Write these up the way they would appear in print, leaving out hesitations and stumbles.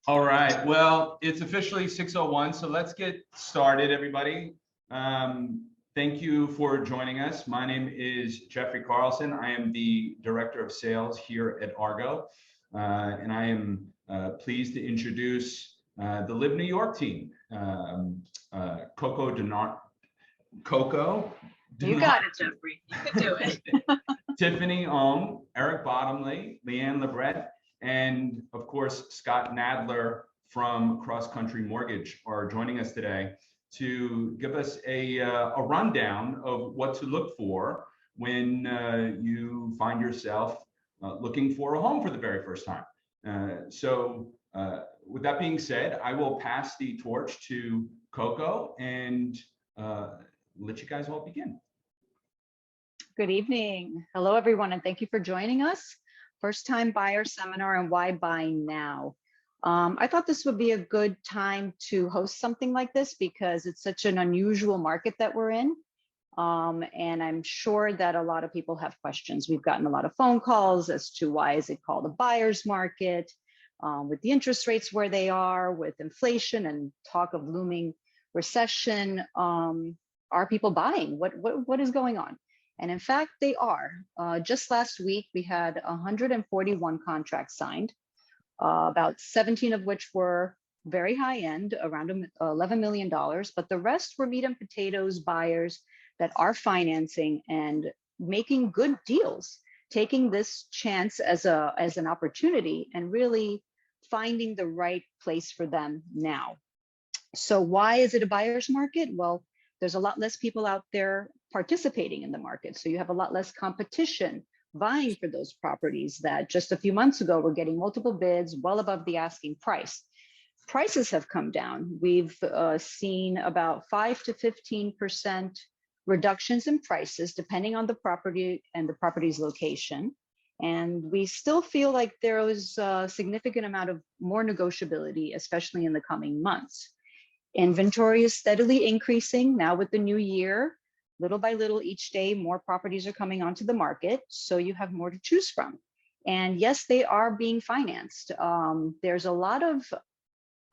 All right, well, it's officially 6:01, so let's get started, everybody. Thank you for joining us. My name is Jeffrey Carlson. I am the Director of Sales here at Argo, and I am pleased to introduce the Live New York team. Coco Denard, Coco. You got it, Jeffrey. You can do it. Tiffany Ong, Eric Bottomley, Leanne Lebret, and of course, Scott Nadler from Cross Country Mortgage are joining us today to give us a rundown of what to look for when you find yourself looking for a home for the very first time. With that being said, I will pass the torch to Coco and let you guys all begin. Good evening. Hello, everyone, and thank you for joining us. First time buyer seminar and why buy now. I thought this would be a good time to host something like this because it's such an unusual market that we're in. And I'm sure that a lot of people have questions. We've gotten a lot of phone calls as to why is it called a buyer's market, with the interest rates where they are, with inflation and talk of looming recession. Are people buying? What is going on? And in fact, they are. Just last week, we had 141 contracts signed, about 17 of which were very high end, around $11 million, but the rest were meat and potatoes buyers that are financing and making good deals, taking this chance as an opportunity and really finding the right place for them now. So why is it a buyer's market? Well, there's a lot less people out there participating in the market. So you have a lot less competition vying for those properties that just a few months ago were getting multiple bids well above the asking price. Prices have come down. We've seen about 5 to 15% reductions in prices depending on the property and the property's location. And we still feel like there is a significant amount of more negotiability, especially in the coming months. Inventory is steadily increasing now with the new year. Little by little, each day, more properties are coming onto the market, so you have more to choose from. And yes, they are being financed. There's a lot of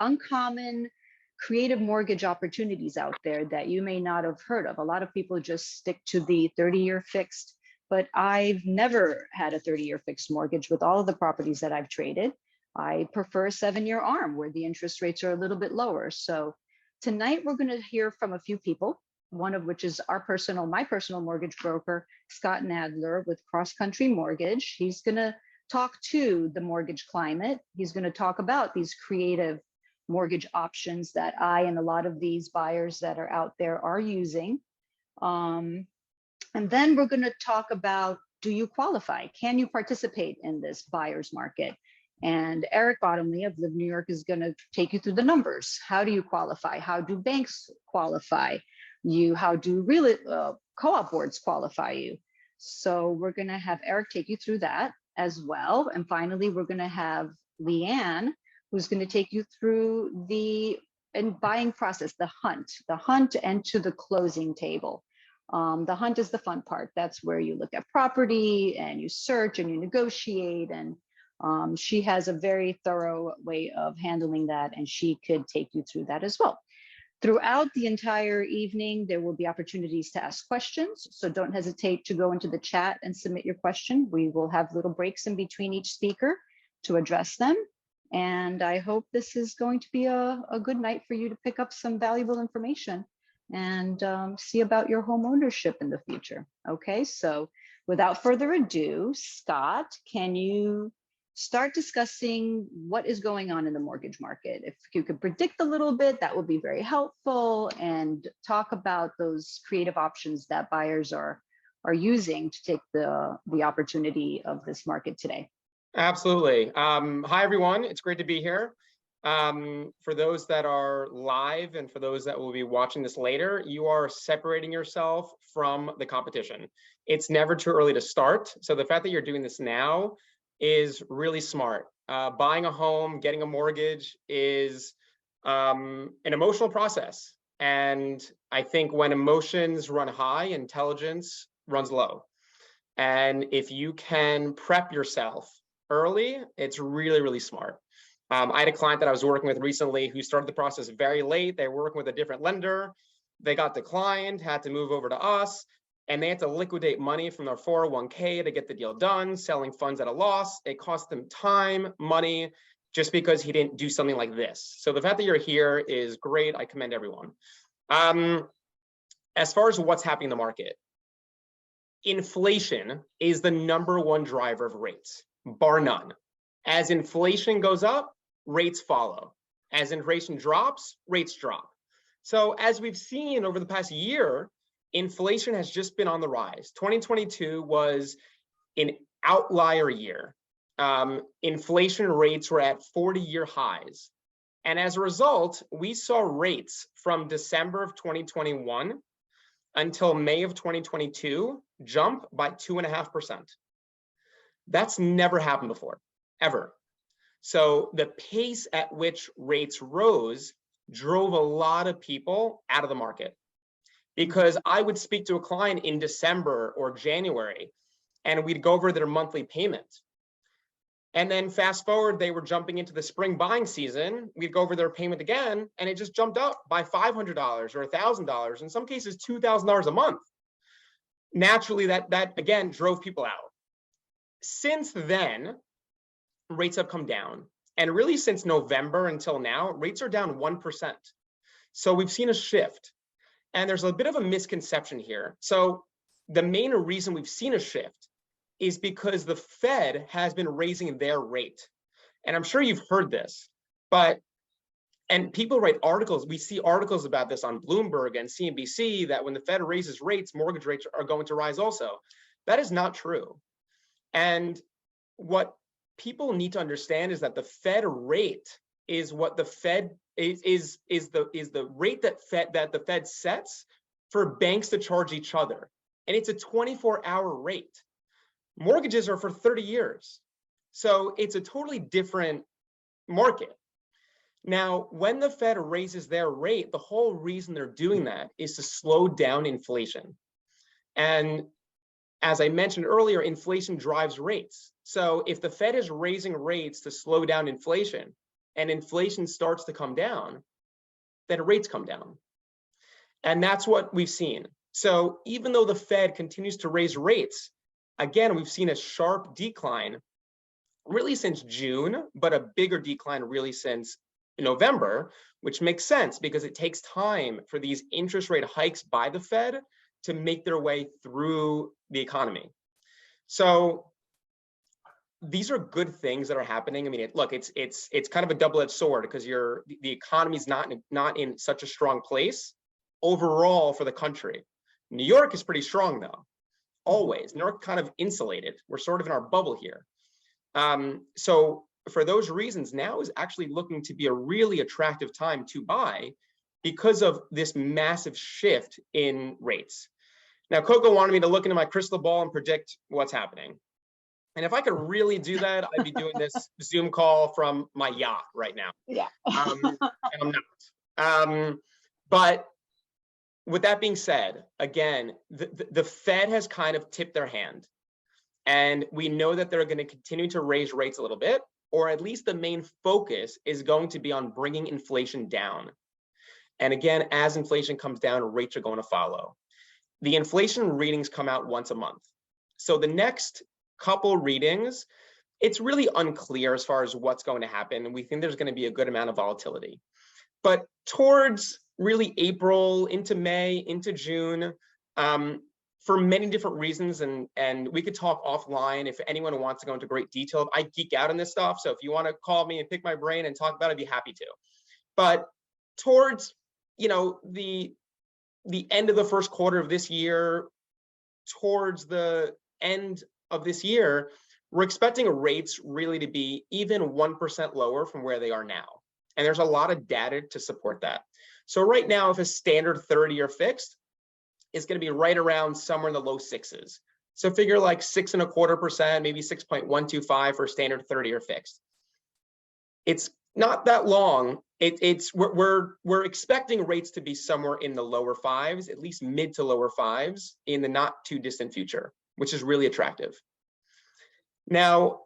uncommon creative mortgage opportunities out there that you may not have heard of. A lot of people just stick to the 30-year fixed, but I've never had a 30-year fixed mortgage with all of the properties that I've traded. I prefer a 7-year ARM where the interest rates are a little bit lower. So tonight, we're going to hear from a few people, one of which is my personal mortgage broker, Scott Nadler with Cross Country Mortgage. He's going to talk to the mortgage climate. He's going to talk about these creative mortgage options that I and a lot of these buyers that are out there are using. And then we're going to talk about, do you qualify? Can you participate in this buyer's market? And Eric Bottomley of Live New York is going to take you through the numbers. How do you qualify? How do banks qualify you? How do co-op boards qualify you? So we're going to have Eric take you through that as well. And finally, we're going to have Leanne, who's going to take you through the buying process, the hunt and to the closing table. The hunt is the fun part. That's where you look at property and you search and you negotiate, and she has a very thorough way of handling that, and she could take you through that as well. Throughout the entire evening, there will be opportunities to ask questions, so don't hesitate to go into the chat and submit your question. We will have little breaks in between each speaker to address them, and I hope this is going to be a good night for you to pick up some valuable information and see about your home ownership in the future. Okay, so without further ado, Scott, can you start discussing what is going on in the mortgage market? If you could predict a little bit, that would be very helpful, and talk about those creative options that buyers are using to take the opportunity of this market today. Absolutely. Hi, everyone. It's great to be here. For those that are live and for those that will be watching this later, you are separating yourself from the competition. It's never too early to start. So the fact that you're doing this now is really smart. Buying a home, getting a mortgage is an emotional process. And I think when emotions run high, intelligence runs low. And if you can prep yourself early, it's really, really smart. I had a client that I was working with recently who started the process very late. They were working with a different lender. They got declined, had to move over to us, and they had to liquidate money from their 401k to get the deal done, selling funds at a loss. It cost them time, money, just because he didn't do something like this. So the fact that you're here is great. I commend everyone. As far as what's happening in the market, inflation is the #1 driver of rates, bar none. As inflation goes up, rates follow. As inflation drops, rates drop. So as we've seen over the past year, inflation has just been on the rise. 2022 was an outlier year. Inflation rates were at 40-year highs. And as a result, we saw rates from December of 2021 until May of 2022 jump by 2.5%. That's never happened before, ever. So the pace at which rates rose drove a lot of people out of the market, because I would speak to a client in December or January and we'd go over their monthly payment. And then fast forward, they were jumping into the spring buying season. We'd go over their payment again, and it just jumped up by $500 or $1,000, in some cases $2,000 a month. Naturally, that again drove people out. Since then, rates have come down. And really since November until now, rates are down 1%. So we've seen a shift. And there's a bit of a misconception here. So the main reason we've seen a shift is because the Fed has been raising their rate. And I'm sure you've heard this, and people write articles. We see articles about this on Bloomberg and CNBC that when the Fed raises rates, mortgage rates are going to rise also. That is not true. And what people need to understand is that the Fed rate is what the Fed is the rate that the Fed sets for banks to charge each other. And it's a 24-hour rate. Mortgages are for 30 years. So it's a totally different market. Now, when the Fed raises their rate, the whole reason they're doing that is to slow down inflation. And as I mentioned earlier, inflation drives rates. So if the Fed is raising rates to slow down inflation and inflation starts to come down, then rates come down. And that's what we've seen. So even though the Fed continues to raise rates, again, we've seen a sharp decline really since June, but a bigger decline really since November, which makes sense because it takes time for these interest rate hikes by the Fed to make their way through the economy. So these are good things that are happening. I mean, look, it's kind of a double-edged sword because the economy's not in such a strong place overall for the country. New York is pretty strong though, always. New York kind of insulated. We're sort of in our bubble here. So for those reasons, now is actually looking to be a really attractive time to buy because of this massive shift in rates. Now, Coco wanted me to look into my crystal ball and predict what's happening. And if I could really do that, I'd be doing this Zoom call from my yacht right now. Yeah. And I'm not. But with that being said, again, the Fed has kind of tipped their hand. And we know that they're going to continue to raise rates a little bit, or at least the main focus is going to be on bringing inflation down. And again, as inflation comes down, rates are going to follow. The inflation readings come out once a month. So the next couple readings, it's really unclear as far as what's going to happen. And we think there's going to be a good amount of volatility. But towards really April, into May, into June, for many different reasons, and we could talk offline if anyone wants to go into great detail. I geek out on this stuff, so if you want to call me and pick my brain and talk about it, I'd be happy to. But towards, the end of the first quarter of this year, towards the end of this year, we're expecting rates really to be even 1% lower from where they are now. And there's a lot of data to support that. So right now, if a standard 30-year fixed is going to be right around somewhere in the low sixes. So figure like 6.25%, maybe 6.125 for standard 30-year fixed. It's not that long. We're expecting rates to be somewhere in the lower fives, at least mid to lower fives in the not too distant future, which is really attractive. Now,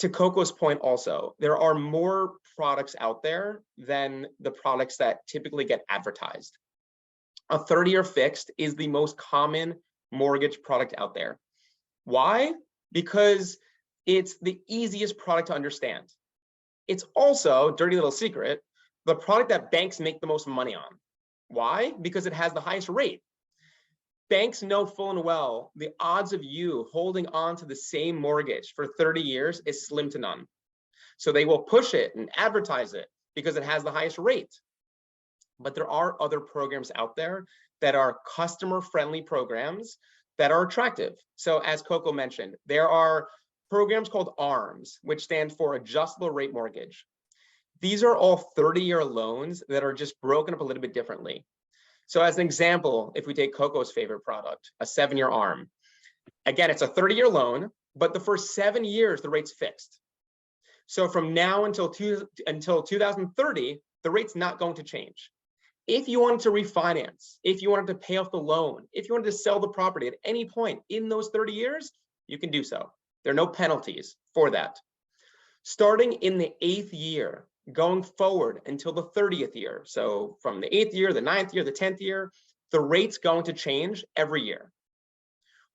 to Coco's point also, there are more products out there than the products that typically get advertised. A 30-year fixed is the most common mortgage product out there. Why? Because it's the easiest product to understand. It's also, dirty little secret, the product that banks make the most money on. Why? Because it has the highest rate. Banks know full and well the odds of you holding on to the same mortgage for 30 years is slim to none. So they will push it and advertise it because it has the highest rate. But there are other programs out there that are customer-friendly programs that are attractive. So as Coco mentioned, there are programs called ARMs, which stand for Adjustable Rate Mortgage. These are all 30-year loans that are just broken up a little bit differently. So as an example, if we take Coco's favorite product, a 7-year ARM, again, it's a 30-year loan, but the first 7 years, the rate's fixed. So from now until 2030, the rate's not going to change. If you wanted to refinance, if you wanted to pay off the loan, if you wanted to sell the property at any point in those 30 years, you can do so. There are no penalties for that. Starting in the 8th year, going forward until the 30th year. So from the 8th year, the 9th year, the 10th year, the rate's going to change every year.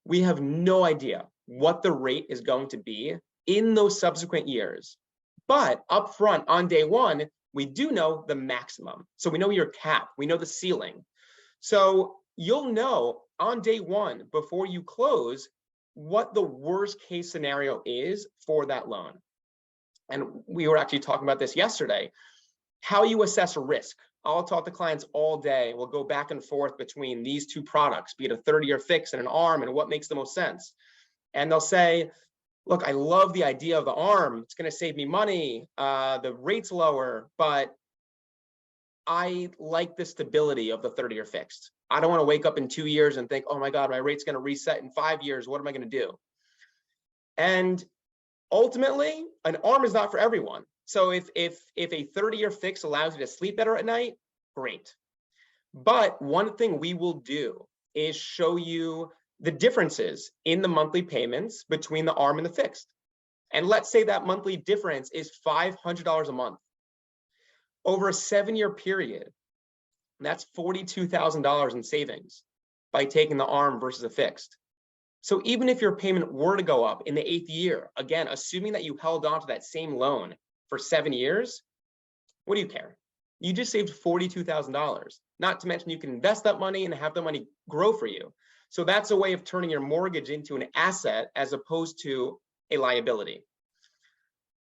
We have no idea what the rate is going to be in those subsequent years. But upfront on day one, we do know the maximum. So we know your cap, we know the ceiling. So you'll know on day one before you close what the worst case scenario is for that loan. And we were actually talking about this yesterday, how you assess risk. I'll talk to clients all day. We'll go back and forth between these two products, be it a 30-year fix and an ARM, and what makes the most sense. And they'll say, look, I love the idea of the ARM. It's going to save me money. The rate's lower, but I like the stability of the 30-year fixed. I don't want to wake up in 2 years and think, oh my God, my rate's going to reset in 5 years. What am I going to do? And ultimately, an ARM is not for everyone. So if a 30-year fix allows you to sleep better at night, great. But one thing we will do is show you the differences in the monthly payments between the ARM and the fixed. And let's say that monthly difference is $500 a month. Over a 7-year period, that's $42,000 in savings by taking the ARM versus a fixed. So even if your payment were to go up in the 8th year, again, assuming that you held on to that same loan for 7 years, what do you care? You just saved $42,000. Not to mention you can invest that money and have the money grow for you. So that's a way of turning your mortgage into an asset as opposed to a liability.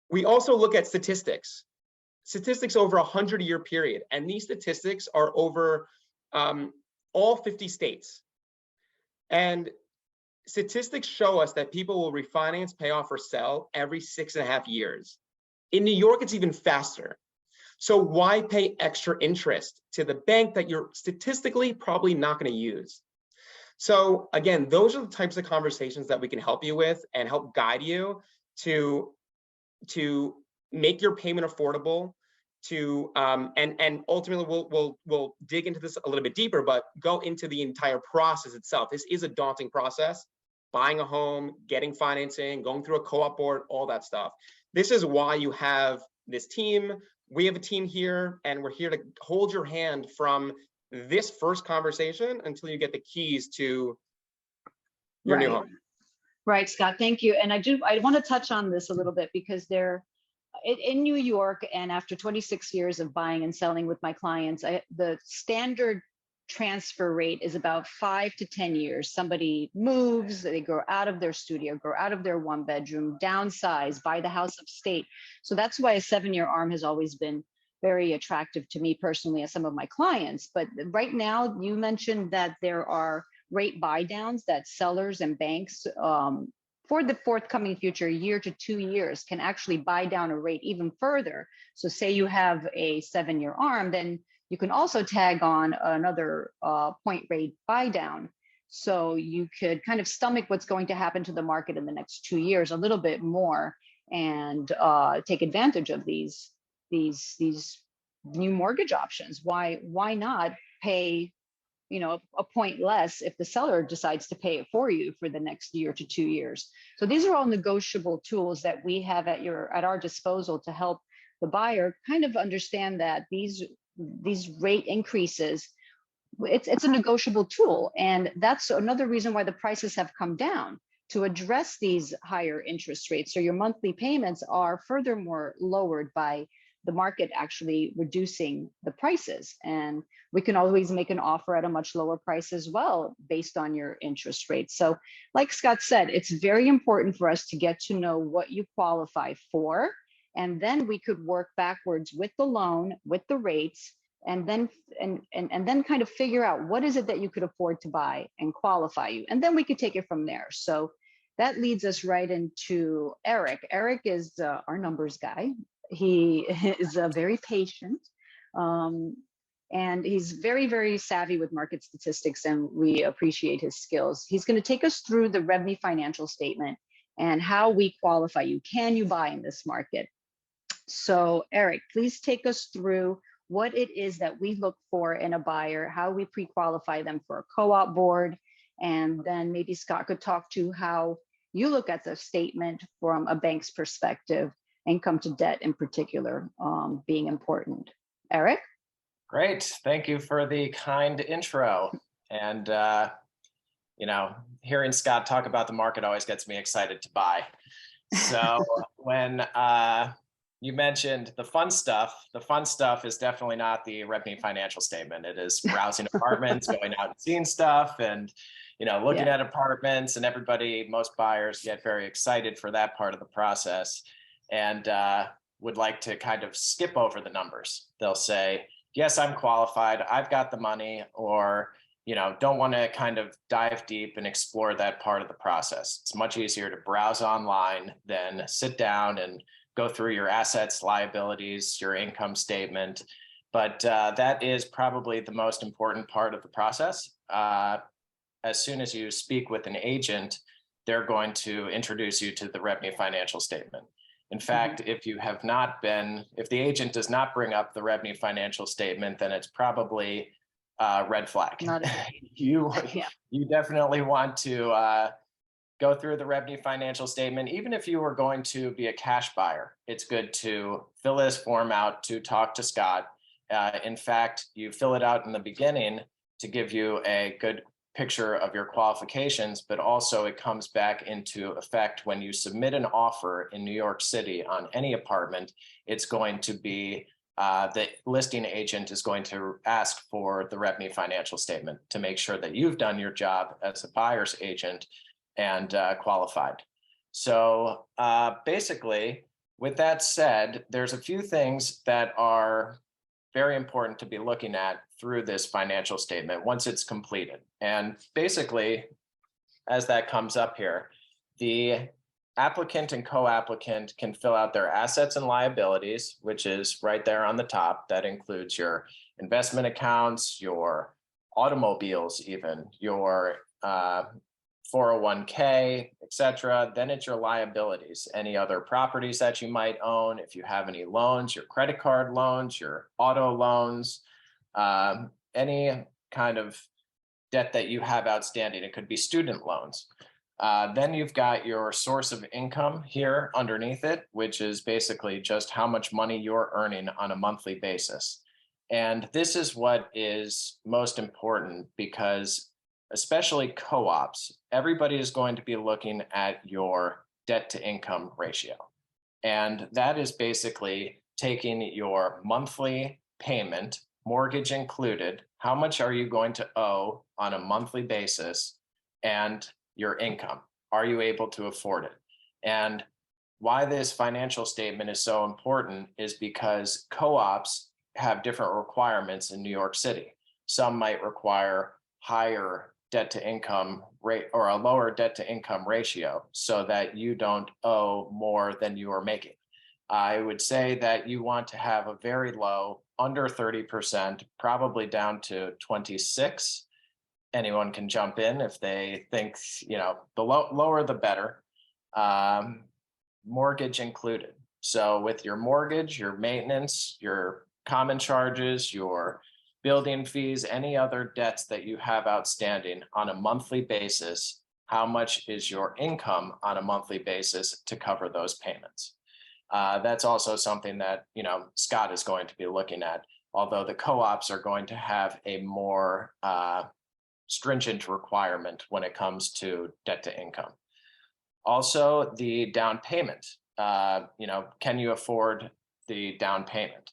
We also look at statistics over a 100-year period. And these statistics are over all 50 states. And statistics show us that people will refinance, pay off, or sell every 6.5 years. In New York, it's even faster. So why pay extra interest to the bank that you're statistically probably not going to use? So again, those are the types of conversations that we can help you with and help guide you to make your payment affordable, and ultimately we'll dig into this a little bit deeper, but go into the entire process itself. This is a daunting process: buying a home, getting financing, going through a co-op board, all that stuff. This is why you have this team. We have a team here, and we're here to hold your hand from this first conversation until you get the keys to your new home. Right, Scott, thank you. And I want to touch on this a little bit because in New York, and after 26 years of buying and selling with my clients, the standard transfer rate is about 5 to 10 years. Somebody moves, they grow out of their studio, grow out of their 1-bedroom, downsize, buy the house upstate. So that's why a 7-year ARM has always been very attractive to me personally as some of my clients. But right now, you mentioned that there are rate buy downs that sellers and banks for the forthcoming future, 1 year to 2 years, can actually buy down a rate even further. So say you have a 7-year ARM, then you can also tag on another point rate buy down. So you could kind of stomach what's going to happen to the market in the next 2 years a little bit more and take advantage of these new mortgage options. Why not pay a point less if the seller decides to pay it for you for the next year to 2 years. So these are all negotiable tools that we have at our disposal to help the buyer kind of understand that these rate increases, it's a negotiable tool. And that's another reason why the prices have come down, to address these higher interest rates. So your monthly payments are furthermore lowered by the market actually reducing the prices. And we can always make an offer at a much lower price as well, based on your interest rate. So like Scott said, it's very important for us to get to know what you qualify for. And then we could work backwards with the loan, with the rates, and then kind of figure out what is it that you could afford to buy and qualify you. And then we could take it from there. So that leads us right into Eric. Eric is our numbers guy. He is very patient, and he's very, very savvy with market statistics, and we appreciate his skills. He's going to take us through the REBNY financial statement and how we qualify you. Can you buy in this market? So Eric, please take us through what it is that we look for in a buyer, how we pre-qualify them for a co-op board, and then maybe Scott could talk to how you look at the statement from a bank's perspective, income to debt in particular being important. Eric? Great. Thank you for the kind intro. And, hearing Scott talk about the market always gets me excited to buy. So when you mentioned the fun stuff is definitely not the REBNY financial statement. It is browsing apartments, going out and seeing stuff, and looking at apartments, and most buyers get very excited for that part of the process, and would like to kind of skip over the numbers. They'll say, yes, I'm qualified, I've got the money, or don't want to kind of dive deep and explore that part of the process. It's much easier to browse online than sit down and go through your assets, liabilities, your income statement. But that is probably the most important part of the process. As soon as you speak with an agent, they're going to introduce you to the REBNY financial statement. In fact, if the agent does not bring up the REBNY financial statement, then it's probably a red flag. You definitely want to go through the REBNY financial statement. Even if you were going to be a cash buyer, it's good to fill this form out to talk to Scott. In fact, you fill it out in the beginning to give you a good picture of your qualifications, but also it comes back into effect when you submit an offer in New York City on any apartment. It's going to be the listing agent is going to ask for the REBNY financial statement to make sure that you've done your job as a buyer's agent and qualified. So basically, with that said, there's a few things that are very important to be looking at through this financial statement once it's completed. And basically, as that comes up here, the applicant and co-applicant can fill out their assets and liabilities, which is right there on the top. That includes your investment accounts, your automobiles, even your 401k, etc. Then it's your liabilities, any other properties that you might own, if you have any loans, your credit card loans, your auto loans, any kind of debt that you have outstanding. It could be student loans. Then you've got your source of income here underneath it, which is basically just how much money you're earning on a monthly basis. And this is what is most important, because especially co-ops, everybody is going to be looking at your debt to income ratio. And that is basically taking your monthly payment, mortgage included, how much are you going to owe on a monthly basis, and your income. Are you able to afford it? And why this financial statement is so important is because co-ops have different requirements in New York City. Some might require higher debt to income rate or a lower debt to income ratio so that you don't owe more than you are making. I would say that you want to have a very low, under 30%, probably down to 26. Anyone can jump in if they think, the lower the better. Mortgage included. So with your mortgage, your maintenance, your common charges, your building fees, any other debts that you have outstanding on a monthly basis, how much is your income on a monthly basis to cover those payments? That's also something that, Scott is going to be looking at, although the co-ops are going to have a more stringent requirement when it comes to debt to income. Also, the down payment, can you afford the down payment?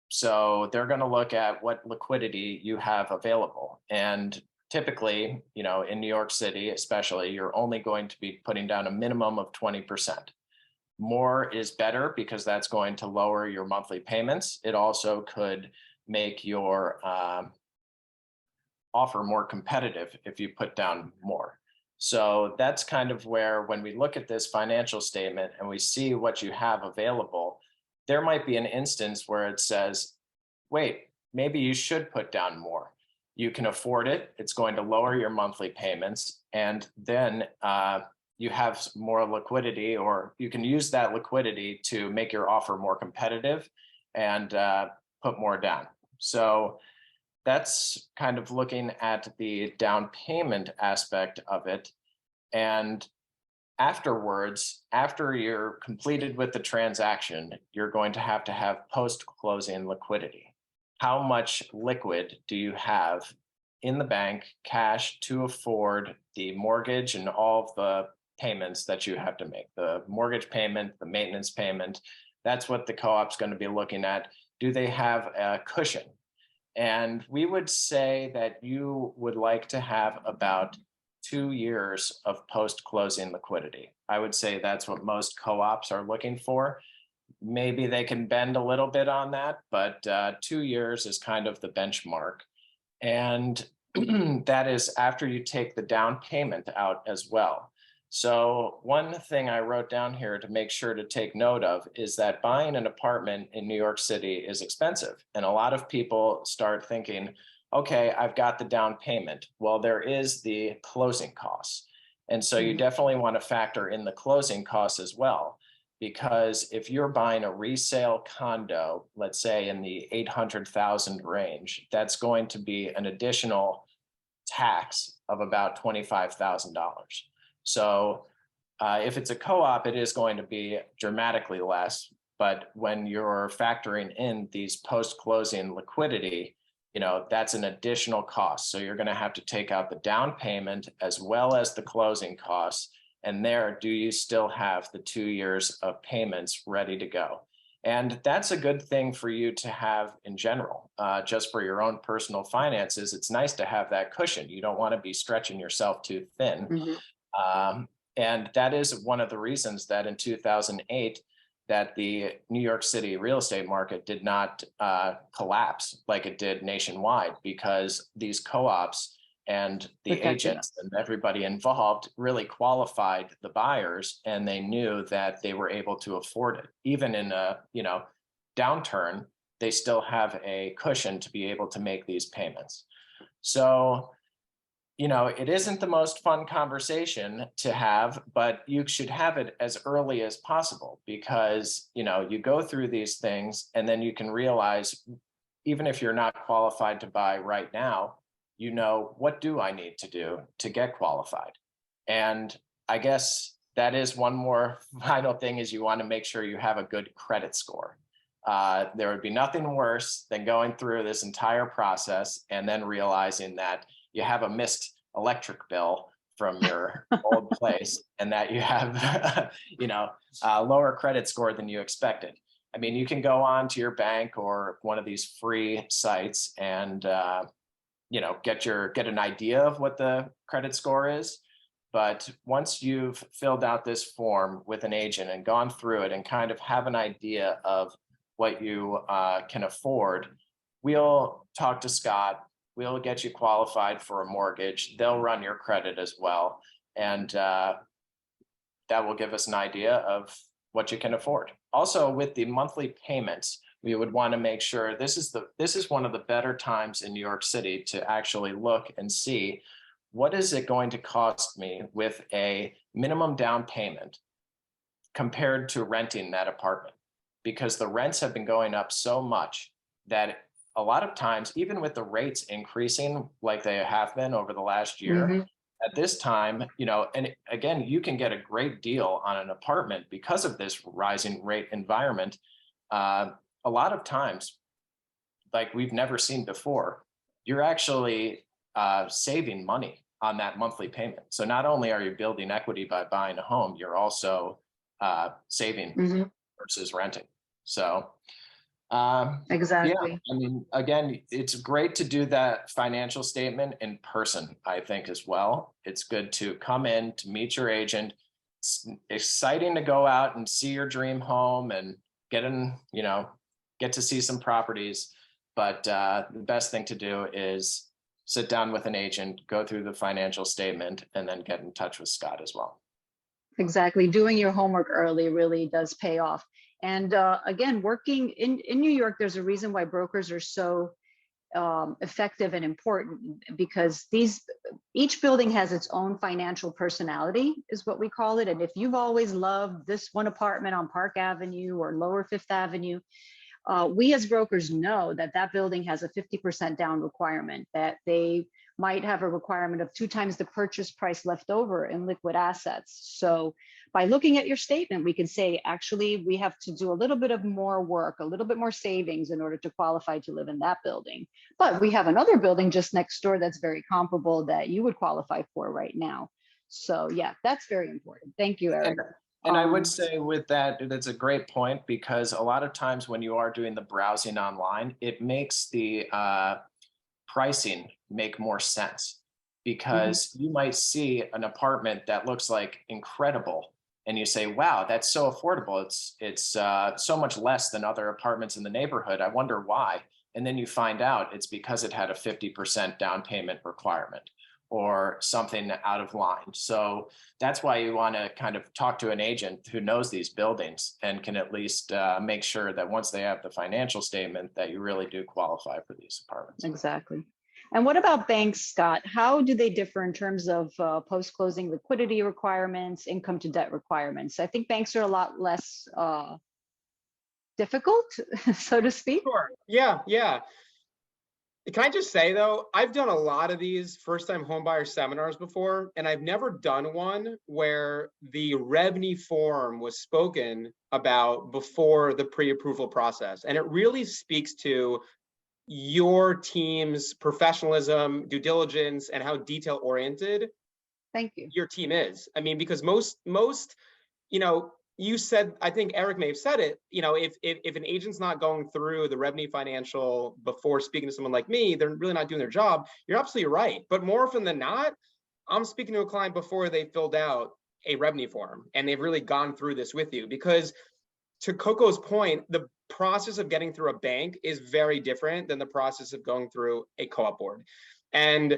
So they're going to look at what liquidity you have available. And typically, in New York City, especially, you're only going to be putting down a minimum of 20%. More is better because that's going to lower your monthly payments. It also could make your offer more competitive if you put down more. So that's kind of where, when we look at this financial statement and we see what you have available, there might be an instance where it says, wait, maybe you should put down more. You can afford it. It's going to lower your monthly payments. And then you have more liquidity, or you can use that liquidity to make your offer more competitive and put more down. So that's kind of looking at the down payment aspect of it. And afterwards, after you're completed with the transaction, you're going to have post-closing liquidity. How much liquid do you have in the bank, cash, to afford the mortgage and all of the payments that you have to make? The mortgage payment, the maintenance payment, that's what the co-op's going to be looking at. Do they have a cushion? And we would say that you would like to have about 2 years of post-closing liquidity. I would say that's what most co-ops are looking for. Maybe they can bend a little bit on that, but 2 years is kind of the benchmark. And that is after you take the down payment out as well. So one thing I wrote down here to make sure to take note of is that buying an apartment in New York City is expensive. And a lot of people start thinking, okay, I've got the down payment. Well, there is the closing costs. And so you definitely want to factor in the closing costs as well, because if you're buying a resale condo, let's say in the 800,000 range, that's going to be an additional tax of about $25,000. So if it's a co-op, it is going to be dramatically less. But when you're factoring in these post-closing liquidity, that's an additional cost. So you're going to have to take out the down payment as well as the closing costs. And there, do you still have the 2 years of payments ready to go? And that's a good thing for you to have in general, just for your own personal finances. It's nice to have that cushion. You don't want to be stretching yourself too thin. And that is one of the reasons that in 2008, that the New York City real estate market did not collapse like it did nationwide, because these co-ops and the agents and everybody involved really qualified the buyers, and they knew that they were able to afford it. Even in a downturn, they still have a cushion to be able to make these payments. So it isn't the most fun conversation to have, but you should have it as early as possible, because, you go through these things and then you can realize, even if you're not qualified to buy right now, what do I need to do to get qualified? And I guess that is one more final thing, is you want to make sure you have a good credit score. There would be nothing worse than going through this entire process and then realizing that you have a missed electric bill from your old place, and that you have, a lower credit score than you expected. I mean, you can go on to your bank or one of these free sites and, get an idea of what the credit score is. But once you've filled out this form with an agent and gone through it and kind of have an idea of what you can afford, we'll talk to Scott. We'll get you qualified for a mortgage. They'll run your credit as well. And that will give us an idea of what you can afford. Also, with the monthly payments, we would want to make sure this is one of the better times in New York City to actually look and see, what is it going to cost me with a minimum down payment compared to renting that apartment? Because the rents have been going up so much that a lot of times, even with the rates increasing like they have been over the last year, Mhm. at this time, and again, you can get a great deal on an apartment because of this rising rate environment. A lot of times, like we've never seen before, you're actually saving money on that monthly payment. So not only are you building equity by buying a home, you're also saving Mhm. versus renting. So yeah, Exactly. I mean, again, it's great to do that financial statement in person, I think, as well. It's good to come in to meet your agent. It's exciting to go out and see your dream home and get to see some properties. But the best thing to do is sit down with an agent, go through the financial statement, and then get in touch with Scott as well. Exactly. Doing your homework early really does pay off. And again, working in New York, there's a reason why brokers are so effective and important, because each building has its own financial personality, is what we call it. And if you've always loved this one apartment on Park Avenue or Lower Fifth Avenue, we as brokers know that that building has a 50% down requirement, that they might have a requirement of 2 times the purchase price left over in liquid assets. So by looking at your statement, we can say, actually, we have to do a little bit of more work, a little bit more savings in order to qualify to live in that building. But we have another building just next door that's very comparable that you would qualify for right now. So yeah, that's very important. Thank you, Eric. And I would say with that, that's a great point, because a lot of times when you are doing the browsing online, it makes the pricing make more sense, because you might see an apartment that looks like incredible and you say, wow, that's so affordable. It's so much less than other apartments in the neighborhood. I wonder why. And then you find out it's because it had a 50% down payment requirement or something out of line. So that's why you want to kind of talk to an agent who knows these buildings and can at least make sure that once they have the financial statement that you really do qualify for these apartments. Exactly. And what about banks, Scott? How do they differ in terms of post-closing liquidity requirements, income to debt requirements? I think banks are a lot less difficult, so to speak. Sure. Yeah. Can I just say though, I've done a lot of these first-time homebuyer seminars before, and I've never done one where the REBNY form was spoken about before the pre-approval process. And it really speaks to your team's professionalism, due diligence, and how detail-oriented Thank you. your team is. I mean, because most, you said, I think Eric may have said it, if an agent's not going through the REBNY financial before speaking to someone like me, they're really not doing their job. You're absolutely right. But more often than not, I'm speaking to a client before they filled out a REBNY form and they've really gone through this with you, because to Coco's point, the process of getting through a bank is very different than the process of going through a co-op board. And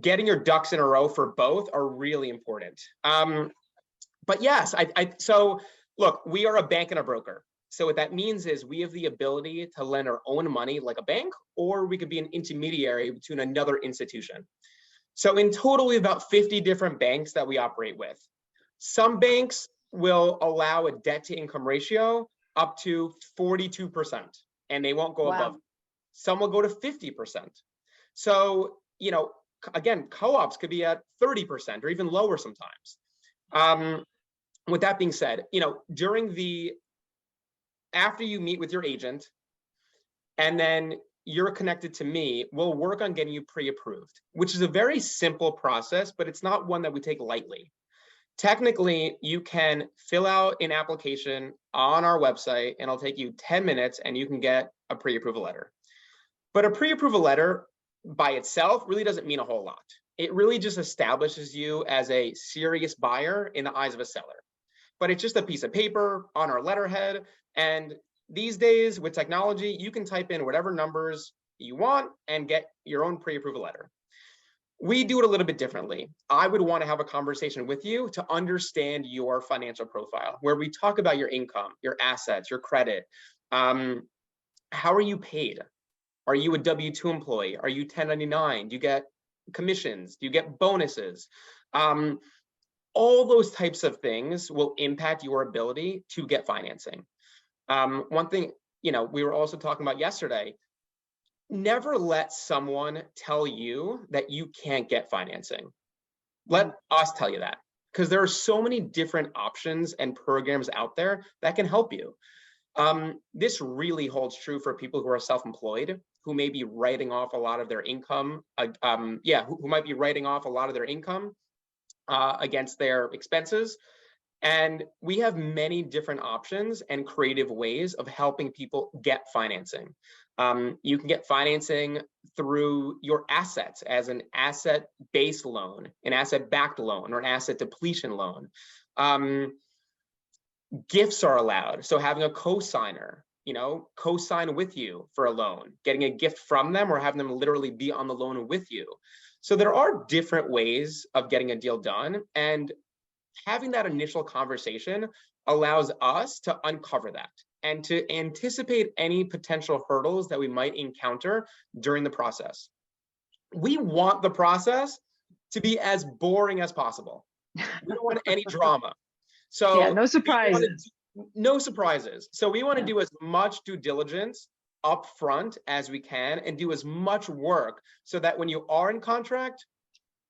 getting your ducks in a row for both are really important. But yes, so look, we are a bank and a broker. So what that means is we have the ability to lend our own money like a bank, or we could be an intermediary between another institution. So in total, we have about 50 different banks that we operate with. Some banks will allow a debt to income ratio up to 42%, and they won't go above. Some will go to 50%. So, again, co-ops could be at 30% or even lower sometimes. With that being said, after you meet with your agent and then you're connected to me, we'll work on getting you pre-approved, which is a very simple process, but it's not one that we take lightly. Technically, you can fill out an application on our website and it'll take you 10 minutes and you can get a pre-approval letter. But a pre-approval letter by itself really doesn't mean a whole lot. It really just establishes you as a serious buyer in the eyes of a seller. But it's just a piece of paper on our letterhead. And these days with technology, you can type in whatever numbers you want and get your own pre-approval letter. We do it a little bit differently. I would want to have a conversation with you to understand your financial profile, where we talk about your income, your assets, your credit. How are you paid? Are you a W-2 employee? Are you 1099? Do you get commissions? Do you get bonuses? All those types of things will impact your ability to get financing. One thing, we were also talking about yesterday, never let someone tell you that you can't get financing. Let us tell you that, because there are so many different options and programs out there that can help you. This really holds true for people who are self-employed, who may be writing off a lot of their income. Who might be writing off a lot of their income against their expenses. And we have many different options and creative ways of helping people get financing. You can get financing through your assets as an asset-based loan, an asset-backed loan, or an asset depletion loan. Gifts are allowed. So having a co-signer, co-sign with you for a loan, getting a gift from them, or having them literally be on the loan with you. So there are different ways of getting a deal done, and having that initial conversation allows us to uncover that and to anticipate any potential hurdles that we might encounter during the process. We want the process to be as boring as possible. We don't want any drama. So yeah, no surprises. No surprises. So we want to do as much due diligence up front as we can and do as much work so that when you are in contract,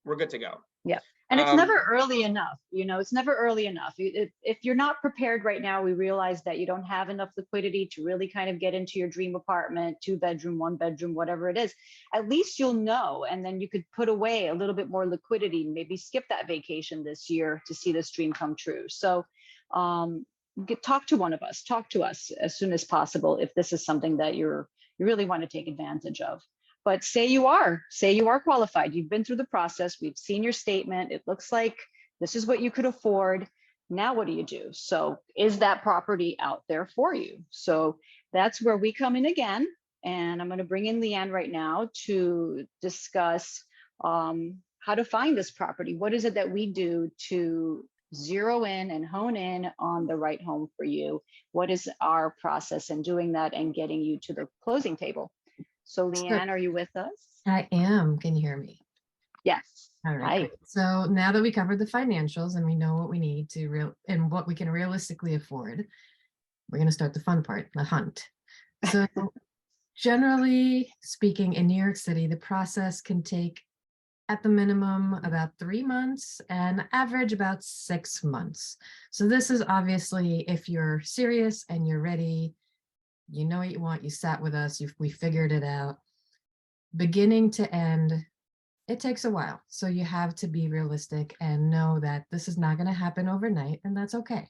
we're good to go. Yeah. And it's never early enough, it's never early enough. If you're not prepared right now, we realize that you don't have enough liquidity to really kind of get into your dream apartment, 2-bedroom, 1-bedroom, whatever it is. At least you'll know, and then you could put away a little bit more liquidity, maybe skip that vacation this year to see this dream come true. So talk to one of us, talk to us as soon as possible if this is something that you really want to take advantage of. But say you are qualified, you've been through the process, we've seen your statement, it looks like this is what you could afford. Now what do you do? So is that property out there for you? So that's where we come in again. And I'm going to bring in Leanne right now to discuss how to find this property. What is it that we do to zero in and hone in on the right home for you? What is our process in doing that and getting you to the closing table? So Leanne, are you with us? I am. Can you hear me? Yes. All right. Hi. Great. So now that we covered the financials and we know what we need and what we can realistically afford, we're going to start the fun part, the hunt. So generally speaking, in New York City, the process can take at the minimum about 3 months and average about 6 months. So this is obviously if you're serious and you're ready, you know what you want, you sat with us, we figured it out. Beginning to end, it takes a while. So you have to be realistic and know that this is not going to happen overnight, and that's okay.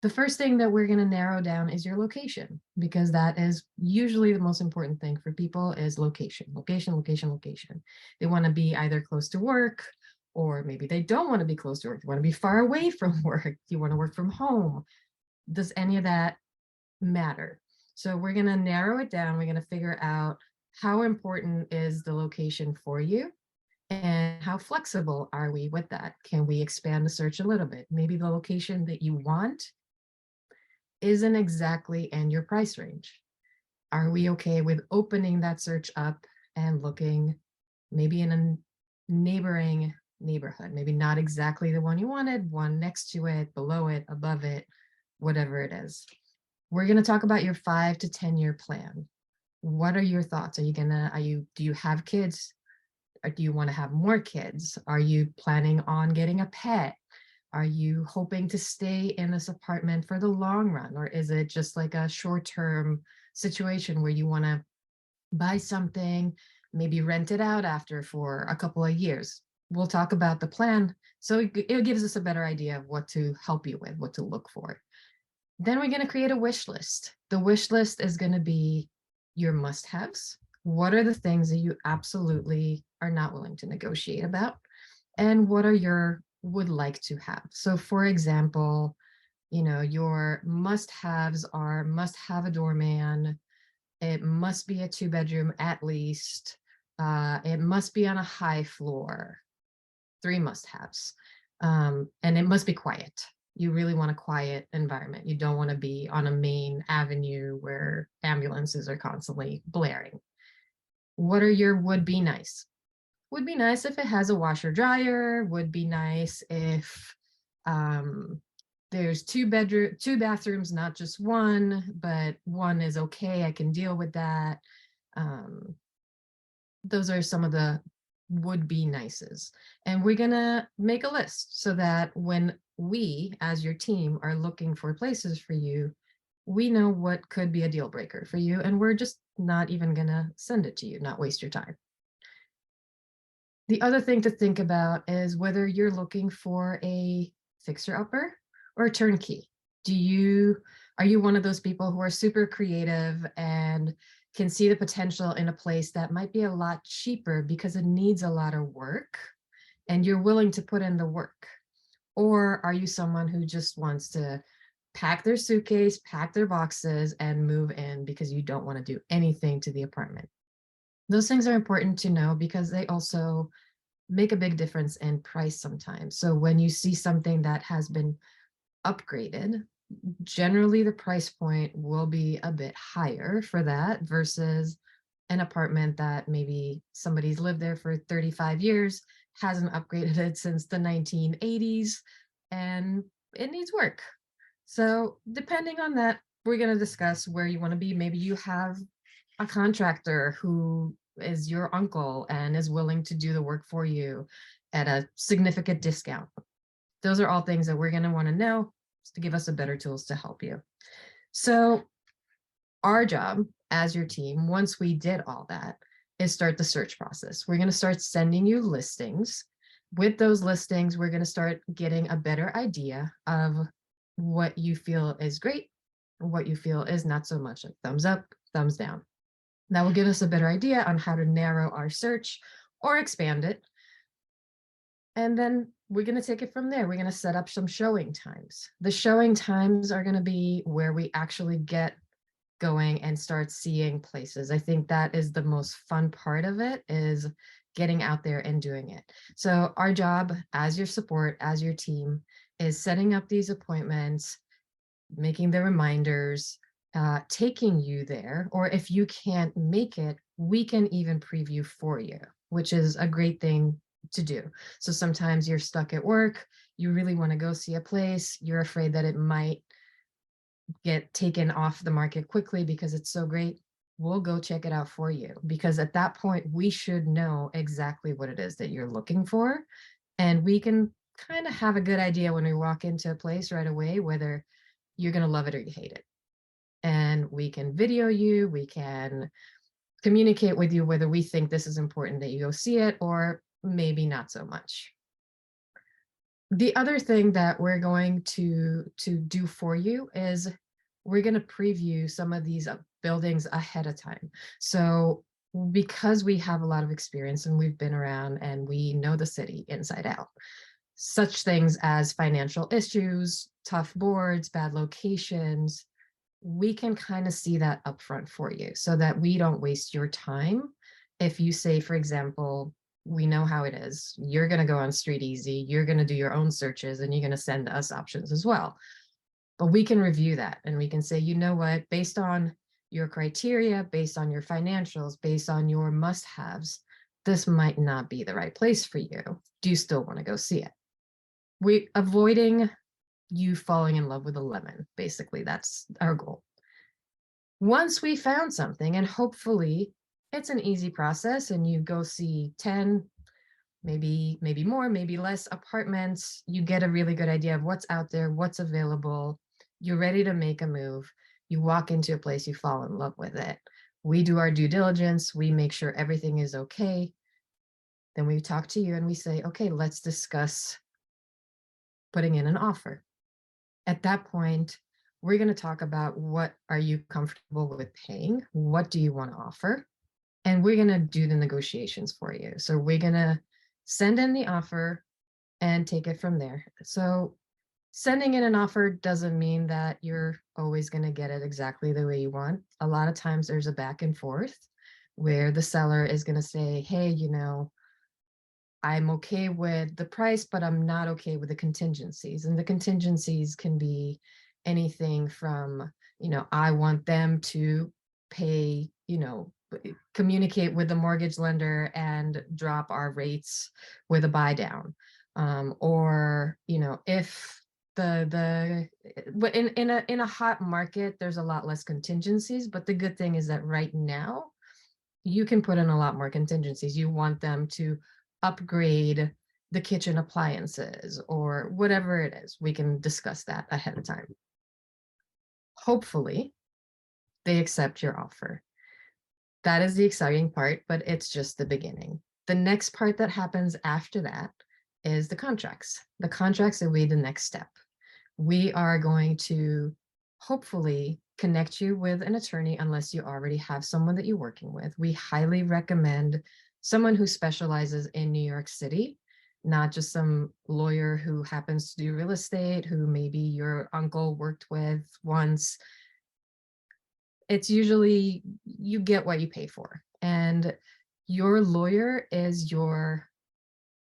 The first thing that we're going to narrow down is your location, because that is usually the most important thing for people is location, location, location, location. They want to be either close to work, or maybe they don't want to be close to work. They want to be far away from work. You want to work from home. Does any of that matter? So we're going to narrow it down. We're going to figure out how important is the location for you and how flexible are we with that? Can we expand the search a little bit? Maybe the location that you want isn't exactly in your price range. Are we okay with opening that search up and looking maybe in a neighboring neighborhood, maybe not exactly the one you wanted, one next to it, below it, above it, whatever it is. We're going to talk about your 5 to 10 year plan. What are your thoughts? Do you have kids? Or do you want to have more kids? Are you planning on getting a pet? Are you hoping to stay in this apartment for the long run? Or is it just like a short-term situation where you want to buy something, maybe rent it out after for a couple of years? We'll talk about the plan. So it gives us a better idea of what to help you with, what to look for. Then we're going to create a wish list. The wish list is going to be your must-haves. What are the things that you absolutely are not willing to negotiate about? And what are your would like to have? So for example, your must-haves are must have a doorman. It must be a 2-bedroom at least. It must be on a high floor. 3 must-haves. And it must be quiet. You really want a quiet environment. You don't want to be on a main avenue where ambulances are constantly blaring. What are your would be nice? Would be nice if it has a washer dryer. Would be nice if there's 2 bathrooms, not just one, but one is okay. I can deal with that. Those are some of the would-be nices. And we're gonna make a list so that when we, as your team, are looking for places for you, we know what could be a deal breaker for you, and we're just not even gonna send it to you, not waste your time. The other thing to think about is whether you're looking for a fixer-upper or a turnkey. Are you one of those people who are super creative and can see the potential in a place that might be a lot cheaper because it needs a lot of work and you're willing to put in the work? Or are you someone who just wants to pack their suitcase, pack their boxes, and move in because you don't want to do anything to the apartment? Those things are important to know because they also make a big difference in price sometimes. So when you see something that has been upgraded, generally the price point will be a bit higher for that versus an apartment that maybe somebody's lived there for 35 years, hasn't upgraded it since the 1980s, and it needs work. So depending on that, we're going to discuss where you want to be. Maybe you have a contractor who is your uncle and is willing to do the work for you at a significant discount. Those are all things that we're going to want to know to give us a better tools to help you. So our job as your team, once we did all that, is start the search process. We're going to start sending you listings. With those listings, we're going to start getting a better idea of what you feel is great, what you feel is not so much, like thumbs up, thumbs down. That will give us a better idea on how to narrow our search or expand it. And then we're going to take it from there. We're going to set up some showing times. The showing times are going to be where we actually get going and start seeing places. I think that is the most fun part of it, is getting out there and doing it. So our job as your support, as your team, is setting up these appointments, making the reminders, taking you there, or if you can't make it, we can even preview for you, which is a great thing to do. So sometimes you're stuck at work, you really want to go see a place, you're afraid that it might get taken off the market quickly because it's so great. We'll go check it out for you, because at that point we should know exactly what it is that you're looking for, and we can kind of have a good idea when we walk into a place right away whether you're going to love it or you hate it. And we can video you, we can communicate with you whether we think this is important that you go see it or maybe not so much. The other thing that we're going to do for you is we're going to preview some of these buildings ahead of time. So because we have a lot of experience and we've been around and we know the city inside out, such things as financial issues, tough boards, bad locations, we can kind of see that upfront for you so that we don't waste your time. If you say, for example, we know how it is, you're going to go on Street Easy, you're going to do your own searches, and you're going to send us options as well. But we can review that and we can say, you know what, based on your criteria, based on your financials, based on your must-haves, this might not be the right place for you. Do you still want to go see it? We're avoiding you falling in love with a lemon. Basically, that's our goal. Once we found something, and hopefully it's an easy process and you go see 10, maybe more, maybe less apartments, you get a really good idea of what's out there, what's available, you're ready to make a move, you walk into a place, you fall in love with it. We do our due diligence, we make sure everything is okay. Then we talk to you and we say, okay, let's discuss putting in an offer. At that point, we're going to talk about what are you comfortable with paying? What do you want to offer? And we're going to do the negotiations for you. So we're going to send in the offer and take it from there. So sending in an offer doesn't mean that you're always going to get it exactly the way you want. A lot of times there's a back and forth where the seller is going to say, hey, you know, I'm okay with the price, but I'm not okay with the contingencies. And the contingencies can be anything from, you know, I want them to pay, you know, communicate with the mortgage lender and drop our rates with a buy down. Or, you know, if in a hot market, there's a lot less contingencies, but the good thing is that right now you can put in a lot more contingencies. You want them to upgrade the kitchen appliances or whatever it is. We can discuss that ahead of time. Hopefully, they accept your offer. That is the exciting part, but it's just the beginning. The next part that happens after that is the contracts. The contracts will be the next step. We are going to hopefully connect you with an attorney unless you already have someone that you're working with. We highly recommend someone who specializes in New York City, not just some lawyer who happens to do real estate, who maybe your uncle worked with once. It's usually you get what you pay for, and your lawyer is your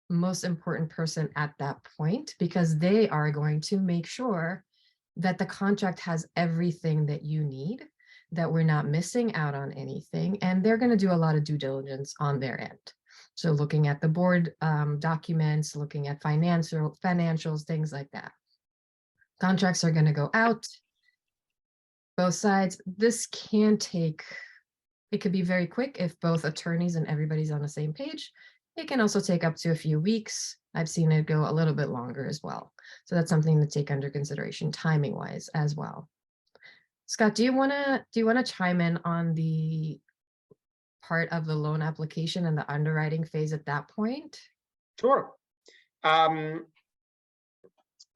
most important person at that point, because they are going to make sure that the contract has everything that you need, that we're not missing out on anything, and they're going to do a lot of due diligence on their end. So looking at the board documents, looking at financials, things like that. Contracts are going to go out. Both sides. This can take, it could be very quick if both attorneys and everybody's on the same page. It can also take up to a few weeks. I've seen it go a little bit longer as well. So that's something to take under consideration timing wise as well. Scott, do you want to chime in on the part of the loan application and the underwriting phase at that point? Sure.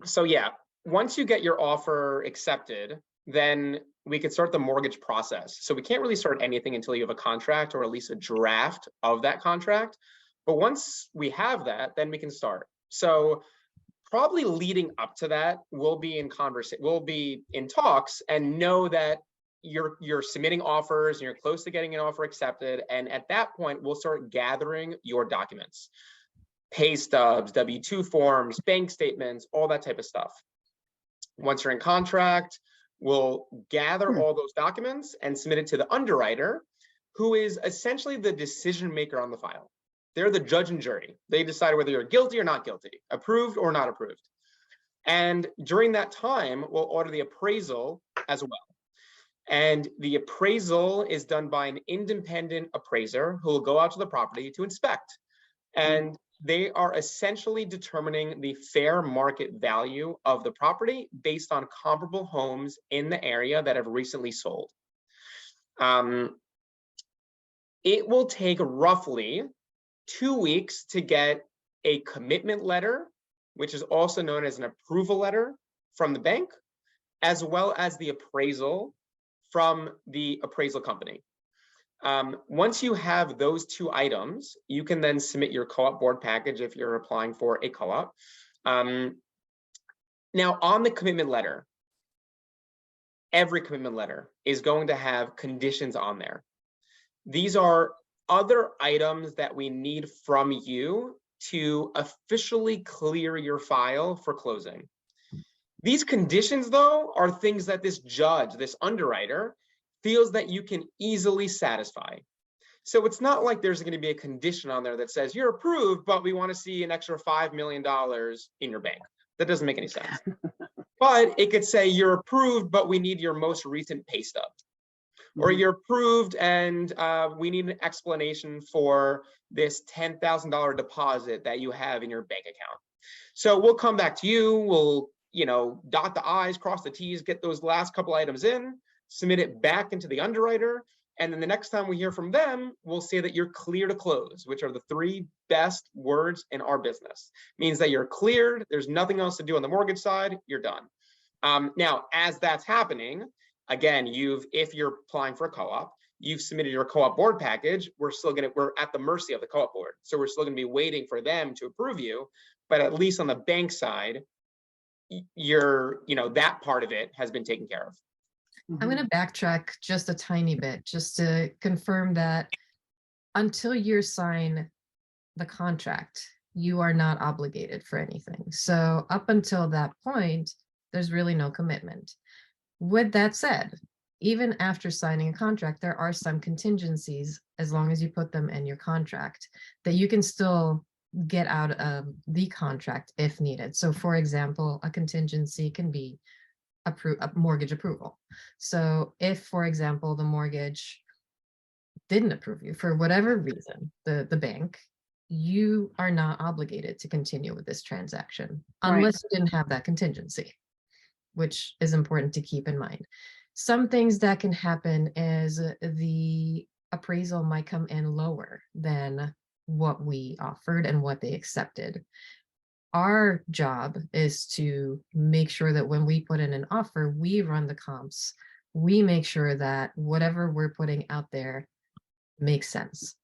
So yeah, once you get your offer accepted, then we could start the mortgage process. So we can't really start anything until you have a contract or at least a draft of that contract. But once we have that, then we can start. So probably leading up to that, we'll be in talks and know that you're submitting offers and you're close to getting an offer accepted. And at that point, we'll start gathering your documents, pay stubs, W-2 forms, bank statements, all that type of stuff. Once you're in contract, we'll gather all those documents and submit it to the underwriter, who is essentially the decision maker on the file. They're the judge and jury. They decide whether you're guilty or not guilty, approved or not approved. And during that time, we'll order the appraisal as well. And the appraisal is done by an independent appraiser who will go out to the property to inspect. And they are essentially determining the fair market value of the property based on comparable homes in the area that have recently sold. It will take roughly 2 weeks to get a commitment letter, which is also known as an approval letter from the bank, as well as the appraisal from the appraisal company. Once you have those two items, you can then submit your co-op board package if you're applying for a co-op. Now, on the commitment letter, every commitment letter is going to have conditions on there. These are other items that we need from you to officially clear your file for closing. These conditions, though, are things that this judge, this underwriter, feels that you can easily satisfy. So it's not like there's going to be a condition on there that says you're approved, but we want to see an extra $5 million in your bank. That doesn't make any sense. But it could say you're approved, but we need your most recent pay stub. Or you're approved and we need an explanation for this $10,000 deposit that you have in your bank account. So we'll come back to you. We'll, dot the I's, cross the T's, get those last couple items in, submit it back into the underwriter. And then the next time we hear from them, we'll say that you're clear to close, which are the 3 best words in our business. Means that you're cleared. There's nothing else to do on the mortgage side. You're done. Now, as that's happening, again, if you're applying for a co-op, you've submitted your co-op board package. We're at the mercy of the co-op board. So we're still going to be waiting for them to approve you. But at least on the bank side, that part of it has been taken care of. I'm going to backtrack just a tiny bit, just to confirm that until you sign the contract, you are not obligated for anything. So up until that point, there's really no commitment. With that said, even after signing a contract, there are some contingencies, as long as you put them in your contract, that you can still get out of the contract if needed. So for example, a contingency can be a mortgage approval. So if, for example, the mortgage didn't approve you for whatever reason, the bank, you are not obligated to continue with this transaction Right. unless you didn't have that contingency, which is important to keep in mind. Some things that can happen is the appraisal might come in lower than what we offered and what they accepted. Our job is to make sure that when we put in an offer, we run the comps. We make sure that whatever we're putting out there makes sense.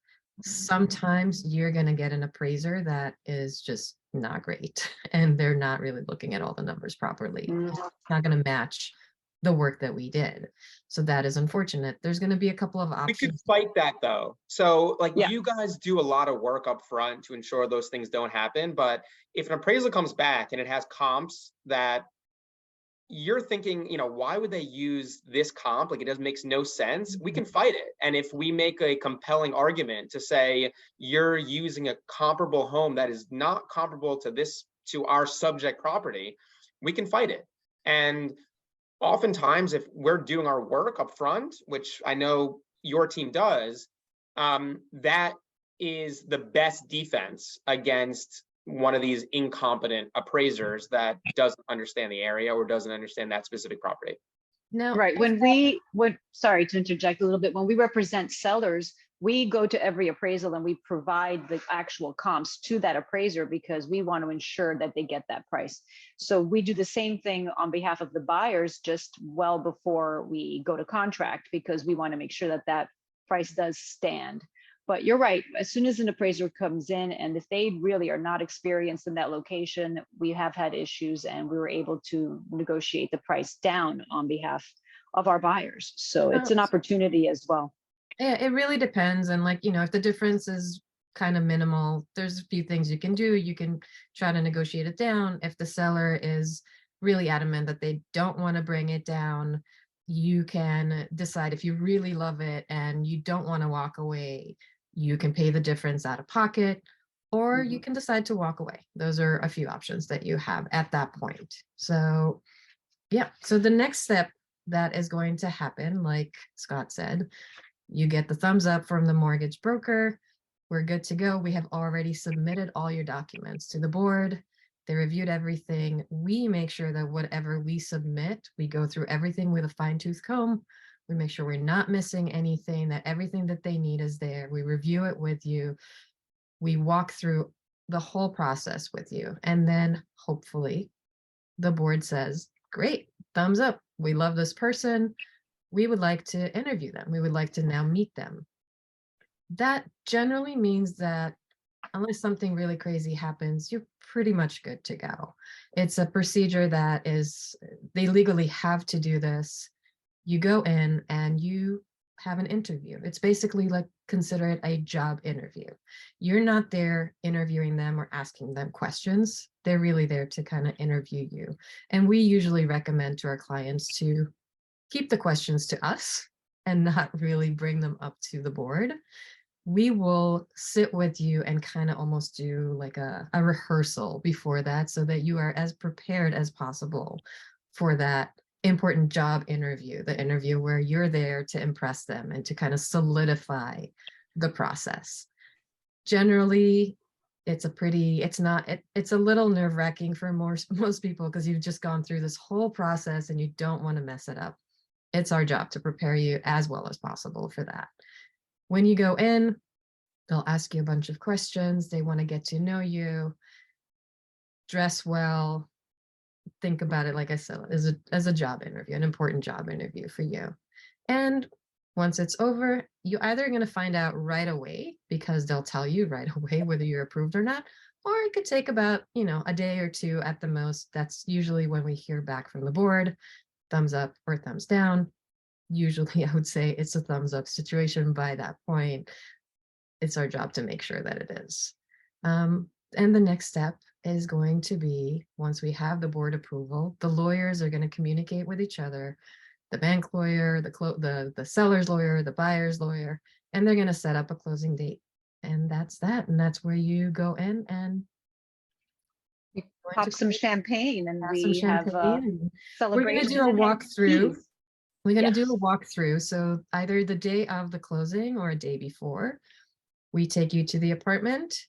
Sometimes you're going to get an appraiser that is just not great and they're not really looking at all the numbers properly. Mm. It's not going to match the work that we did. So that is unfortunate. There's going to be a couple of We could options. fight that though. So like Yeah. you guys do a lot of work up front to ensure those things don't happen. But if an appraisal comes back and it has comps that you're thinking, why would they use this comp? Like it doesn't makes no sense. We can fight it. And if we make a compelling argument to say you're using a comparable home that is not comparable to our subject property, we can fight it. And oftentimes, if we're doing our work up front, which I know your team does, that is the best defense against one of these incompetent appraisers that doesn't understand the area or doesn't understand that specific property. Now, Right. Sorry to interject a little bit, when we represent sellers, we go to every appraisal and we provide the actual comps to that appraiser because we want to ensure that they get that price. So we do the same thing on behalf of the buyers just well before we go to contract because we want to make sure that that price does stand. But you're right, as soon as an appraiser comes in and if they really are not experienced in that location, we have had issues and we were able to negotiate the price down on behalf of our buyers. So it's an opportunity as well. Yeah, it really depends. And like, if the difference is kind of minimal, there's a few things you can do. You can try to negotiate it down. If the seller is really adamant that they don't want to bring it down, you can decide if you really love it and you don't want to walk away, you can pay the difference out of pocket, or you can decide to walk away. Those are a few options that you have at that point. So yeah, so the next step that is going to happen, like Scott said, you get the thumbs up from the mortgage broker. We're good to go. We have already submitted all your documents to the board. They reviewed everything. We make sure that whatever we submit, we go through everything with a fine-tooth comb. We make sure we're not missing anything, that everything that they need is there. We review it with you. We walk through the whole process with you. And then hopefully the board says, great, thumbs up. We love this person. We would like to interview them. We would like to now meet them. That generally means that unless something really crazy happens, you're pretty much good to go. It's a procedure that they legally have to do this. You go in and you have an interview. It's basically like consider it a job interview. You're not there interviewing them or asking them questions. They're really there to kind of interview you. And we usually recommend to our clients to keep the questions to us and not really bring them up to the board. We will sit with you and kind of almost do like a rehearsal before that so that you are as prepared as possible for that important job interview, the interview where you're there to impress them and to kind of solidify the process. Generally, it's a little nerve-wracking for most people because you've just gone through this whole process and you don't want to mess it up. It's our job to prepare you as well as possible for that. When you go in, they'll ask you a bunch of questions. They want to get to know you. Dress well. Think about it, like I said, as a job interview, an important job interview for you. And once it's over, you're either going to find out right away because they'll tell you right away whether you're approved or not, or it could take about, a day or two at the most. That's usually when we hear back from the board, thumbs up or thumbs down. Usually I would say it's a thumbs up situation by that point. It's our job to make sure that it is. And the next step is going to be, once we have the board approval, the lawyers are going to communicate with each other, the bank lawyer, the seller's lawyer, the buyer's lawyer, and they're going to set up a closing date. And that's that. And that's where you go in and Pop some champagne and have some we have champagne. We're going celebrations. to do a and walkthrough. keys. We're gonna do Yes. a walkthrough, so either the day of the closing or a day before. We take you to the apartment,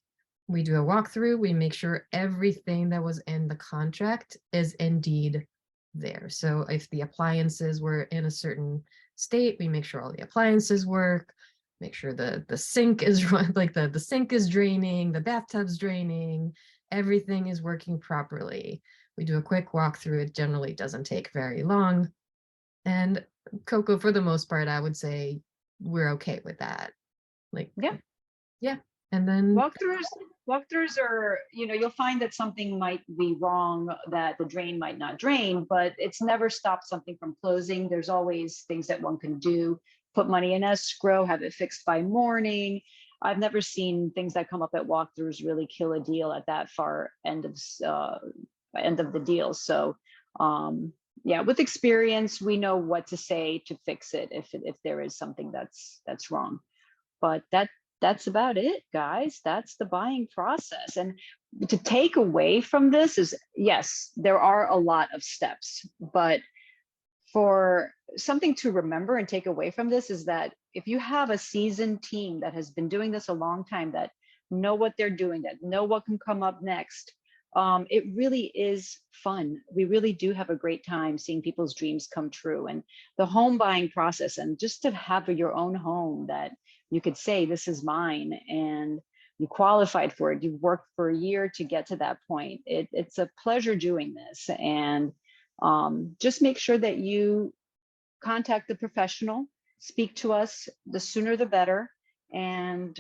we do a walkthrough, we make sure everything that was in the contract is indeed there. So if the appliances were in a certain state, we make sure all the appliances work, make sure the sink is like the sink is draining, the bathtub's draining, everything is working properly. We do a quick walkthrough. It generally doesn't take very long. And Coco, for the most part, I would say we're okay with that. Like, yeah. And then Walkthroughs are, you'll find that something might be wrong, that the drain might not drain, but it's never stopped something from closing. There's always things that one can do, put money in escrow, have it fixed by morning. I've never seen things that come up at walkthroughs really kill a deal at that far end of the deal. So yeah, with experience, we know what to say to fix it if there is something that's wrong. But that's about it, guys. That's the buying process. And to take away from this is, yes, there are a lot of steps, but for something to remember and take away from this is that if you have a seasoned team that has been doing this a long time, that know what they're doing, that know what can come up next, it really is fun. We really do have a great time seeing people's dreams come true, and the home buying process, and just to have your own home that you could say, this is mine, and you qualified for it. You've worked for a year to get to that point. It's a pleasure doing this. And just make sure that you contact the professional, speak to us, the sooner the better, and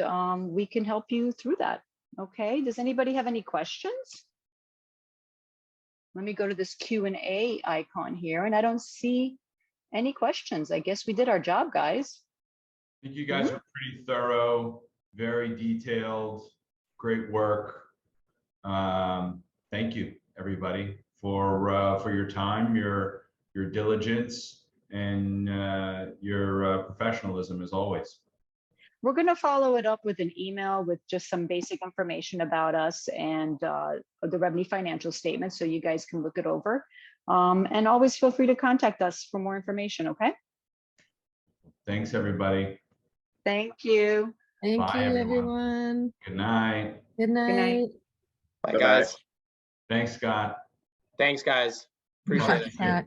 we can help you through that. Okay, does anybody have any questions? Let me go to this Q&A icon here, and I don't see any questions. I guess we did our job, guys. I think you guys are pretty thorough, very detailed, great work. Thank you, everybody, for your time, your diligence, and your professionalism as always. We're going to follow it up with an email with just some basic information about us and the Rebney financial statement, so you guys can look it over. And always feel free to contact us for more information, okay? Thanks, everybody. Thank you. thank Bye, you, everyone. everyone. Good night. Good night. night. Bye, guys. Thanks, Scott. Thanks, guys. Bye. Appreciate it. Pat.